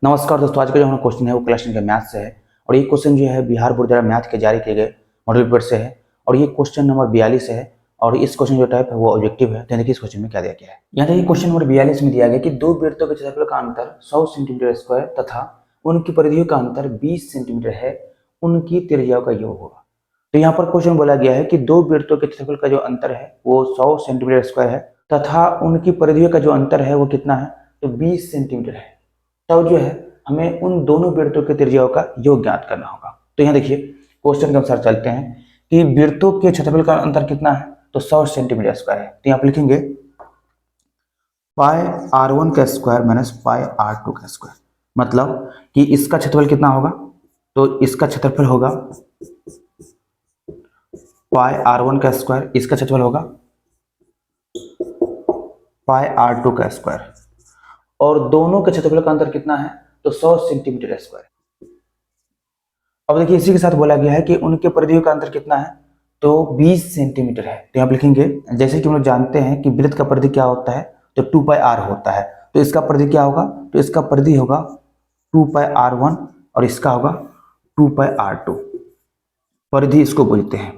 नमस्कार दोस्तों, आज का जो हमारा क्वेश्चन है वो क्लास 10 के मैथ से है और ये क्वेश्चन जो है बिहार बोर्ड द्वारा मैथ के जारी किए गए मॉडल पेपर से है और ये क्वेश्चन नंबर 42 है और इस क्वेश्चन जो टाइप है वो ऑब्जेक्टिव है। तो देखिए इस क्वेश्चन में क्या दिया गया है। यहाँ देखिए क्वेश्चन नंबर 42 में दिया गया कि दो वृत्तों के क्षेत्रफल का अंतर 100 सेंटीमीटर स्क्वायर तथा उनकी परिधियों का अंतर 20 सेंटीमीटर है, उनकी त्रिज्याओं का योग होगा। तो यहाँ पर क्वेश्चन बोला गया है कि दो वृत्तों के क्षेत्रफल का जो अंतर है वो 100 सेंटीमीटर स्क्वायर है तथा उनकी परिधियों का जो अंतर है वो कितना है, तो 20 सेंटीमीटर है। तब जो है हमें उन दोनों वृत्तों के त्रिज्याओं का योग ज्ञात करना होगा। तो यहाँ देखिए क्वेश्चन के अनुसार चलते हैं कि वृत्तों के क्षेत्रफल का अंतर कितना है, तो 100 सेंटीमीटर स्क्वायर है। तो यहाँ पर लिखेंगे पाई r1 का स्क्वायर माइनस पाई r2 का स्क्वायर, मतलब कि इसका क्षेत्रफल कितना होगा, तो इसका क्षेत्रफल होगा पाई r1 का स्क्वायर, इसका क्षेत्रफल होगा पाई r2 का स्क्वायर और दोनों के क्षेत्रफल का अंतर कितना है, तो 100 सेंटीमीटर स्क्वायर। अब देखिए इसी के साथ बोला गया है कि उनके परिधियों का अंतर कितना है, तो 20 सेंटीमीटर है। तो यहाँ लिखेंगे जैसे कि हम लोग जानते हैं कि वृत्त का परिधि क्या होता है, तो 2 पाई r होता है। तो इसका परिधि क्या होगा, तो इसका परिधि होगा 2 पाई r1 और इसका होगा 2 पाई r2, परिधि इसको बोलते हैं।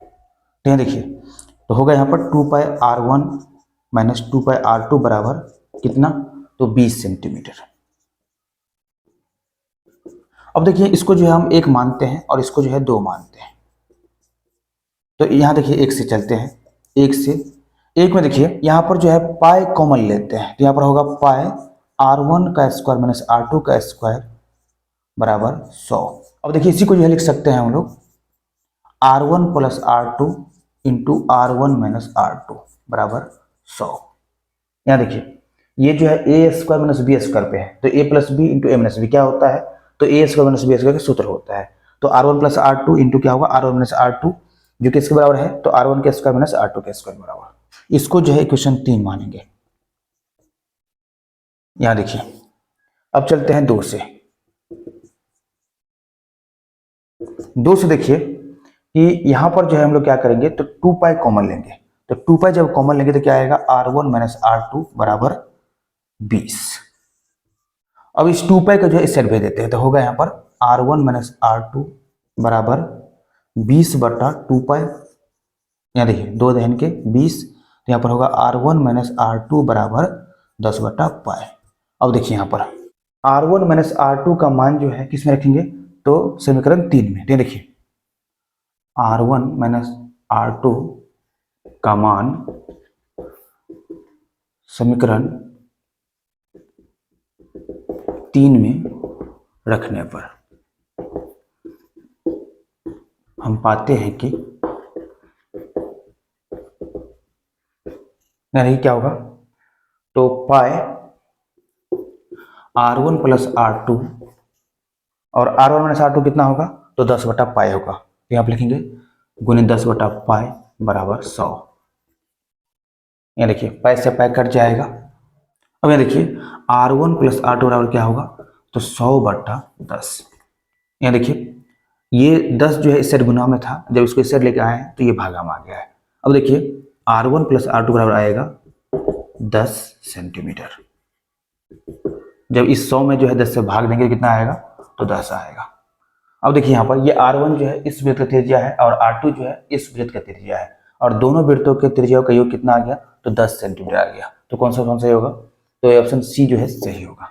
तो यहाँ देखिए तो होगा यहाँ पर 2 पाई r1 माइनस 2 पाई r2 बराबर कितना, तो 20 सेंटीमीटर। अब देखिए इसको जो है हम 1 मानते हैं और इसको जो है 2 मानते हैं। तो यहाँ देखिए 1 से चलते हैं, 1 से 1 में देखिए यहाँ पर जो है पाई कॉमन लेते हैं। तो यहाँ पर होगा पाई r1 का स्क्वायर माइनस r2 का स्क्वायर बराबर 100। अब देखिए इसी को जो है लिख सकते हैं हम लोग r1 plus r2 into r1 minus r2 बराबर 100। यहाँ देखिए ये जो है ए स्क्वायर माइनस बी स्क्वायर पे है, तो ए प्लस बी इंटू ए माइनस बी क्या होता है, तो ए स्क्वायर माइनस बी स्क्वायर का सूत्र होता है। तो r1 प्लस r2 इंटू क्या होगा, r1 माइनस r2 जो कि इसके बराबर है, तो r1 के स्क्वायर माइनस r2 के स्क्वायर बराबर। इसको जो है इक्वेशन 3 मानेंगे। यहाँ देखिए अब चलते हैं 2 से। 2 से देखिए कि यहाँ पर जो है हम लोग क्या करेंगे, तो 2 पाई कॉमन लेंगे। तो 2 पाई जब कॉमन लेंगे तो क्या आएगा, r1 माइनस r2 बराबर 20। अब इस 2 पाई का जो है इस साइड भेज देते हैं, तो होगा यहाँ पर r1 माइनस r2 बराबर 20 बटा 2 पाई। यहाँ देखिए 2 दहन के 20, तो यहाँ पर होगा r1 माइनस r2 बराबर 10 बटा पाई। अब देखिए यहाँ पर r1 माइनस r2 का मान जो है किस में रखेंगे, तो समीकरण 3 में। तो देखिए r1 माइनस r2 का मान समीकरण 3 में रखने पर हम पाते हैं कि नहीं क्या होगा, तो पाई r1 प्लस r2 और r1 माइनस r2 कितना होगा, तो 10 बटा पाई होगा। तो यहाँ लिखेंगे गुने 10 बटा पाई बराबर 100। यहाँ देखिए पाई से पाई कट जाएगा। अब यहाँ देखिए r1 प्लस r2 बराबर क्या होगा, तो 100 बटा 10। यहाँ देखिए ये 10 जो है इस साइड गुना में था, जब इसको इस साइड लेके आए तो ये भागा में आ गया है। अब देखिए r1 प्लस r2 बराबर आएगा 10 सेंटीमीटर। जब इस 100 में जो है 10 से भाग देंगे कितना आएगा, तो 10 आएगा। अब देखिए यहाँ पर ये r1 जो है इस वृत्त का त्रिज्या है और r2 जो है इस वृत्त का त्रिज्या है और दोनों वृत्तों के त्रिज्याओं का योग कितना आ गया, तो 10 सेंटीमीटर आ गया। तो कौन सा होगा, तो ऑप्शन सी जो है सही होगा।